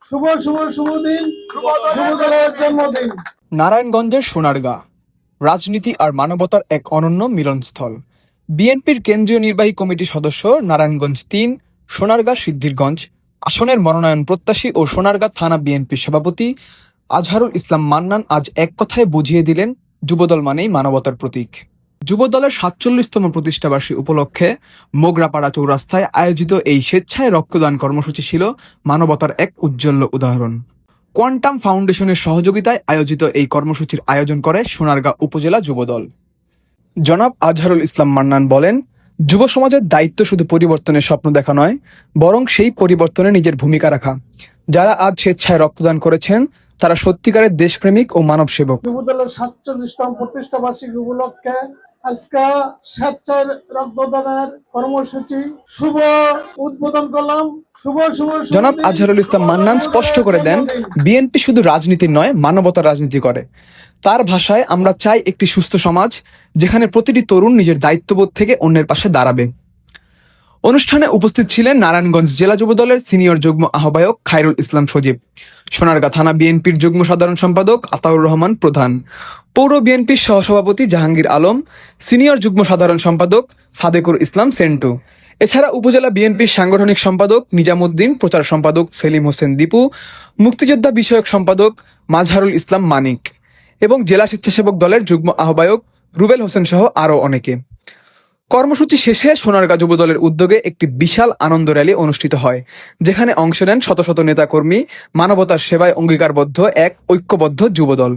শুভ শুভ শুভ দিন, যুবদলের জন্মদিন। নারায়ণগঞ্জের সোনারগাঁ রাজনীতি আর মানবতার এক অনন্য মিলনস্থল। বিএনপির কেন্দ্রীয় নির্বাহী কমিটির সদস্য, নারায়ণগঞ্জ-৩ সোনারগাঁ সিদ্ধিরগঞ্জ আসনের মনোনয়ন প্রত্যাশী ও সোনারগাঁ থানা বিএনপির সভাপতি আজহারুল ইসলাম মান্নান আজ এক কথায় বুঝিয়ে দিলেন, যুবদল মানেই মানবতার প্রতীক। যুবদলের ৪৭তম প্রতিষ্ঠাবার্ষিকী উপলক্ষে মোগরাপাড়া চৌরাস্তায় আয়োজিত এই স্বেচ্ছায় রক্তদান কর্মসূচি ছিল মানবতার এক উজ্জ্বল উদাহরণ। কোয়ান্টাম ফাউন্ডেশনের সহযোগিতায় আয়োজিত এই কর্মসূচির আয়োজন করে সোনারগাঁ উপজেলা যুবদল। জনাব আজহারুল ইসলাম মান্নান বলেন, যুব সমাজের দায়িত্ব শুধু পরিবর্তনের স্বপ্ন দেখা নয়, বরং সেই পরিবর্তনে নিজের ভূমিকা রাখা। যারা আজ স্বেচ্ছায় রক্তদান করেছেন তারা সত্যিকারের দেশপ্রেমিক ও মানব সেবক। যুবদলের ৪৭তম প্রতিষ্ঠা বার্ষিকী উপলক্ষে আজকে স্বেচ্ছায় রক্তদানের কর্মসূচি শুভ উদ্বোধন করলাম। শুভ শুভ শুভ জনাব দিন, আজহারুল ইসলাম মান্নান স্পষ্ট করে দেন, বিএনপি শুধু রাজনীতি নয়, মানবতার রাজনীতি করে। তার ভাষায়, আমরা চাই একটি সুস্থ সমাজ যেখানে প্রতিটি তরুণ নিজের দায়িত্ববোধ থেকে অন্যের পাশে দাঁড়াবে। অনুষ্ঠানে উপস্থিত ছিলেন নারায়ণগঞ্জ জেলা যুবদলের সিনিয়র যুগ্ম আহ্বায়ক খায়রুল ইসলাম সজীব, সোনারগাঁ থানা বিএনপির যুগ্ম সাধারণ সম্পাদক আতাউর রহমান প্রধান, পৌর বিএনপির সহসভাপতি জাহাঙ্গীর আলম, সিনিয়র যুগ্ম সাধারণ সম্পাদক সাদেকুর ইসলাম সেন্টু। এছাড়া উপজেলা বিএনপির সাংগঠনিক সম্পাদক নিজামুদ্দিন, প্রচার সম্পাদক সেলিম হোসেন দীপু, মুক্তিযোদ্ধা বিষয়ক সম্পাদক মাজহারুল ইসলাম মানিক এবং জেলা স্বেচ্ছাসেবক দলের যুগ্ম আহ্বায়ক রুবেল হোসেন সহ আরও অনেকে। কর্মসূচি শেষে সোনারগাঁ যুবদলের উদ্যোগে একটি বিশাল আনন্দ র্যালি অনুষ্ঠিত হয়, যেখানে অংশ নেন শত শত নেতাকর্মী, মানবতার সেবায় অঙ্গীকারবদ্ধ এক ঐক্যবদ্ধ যুবদল।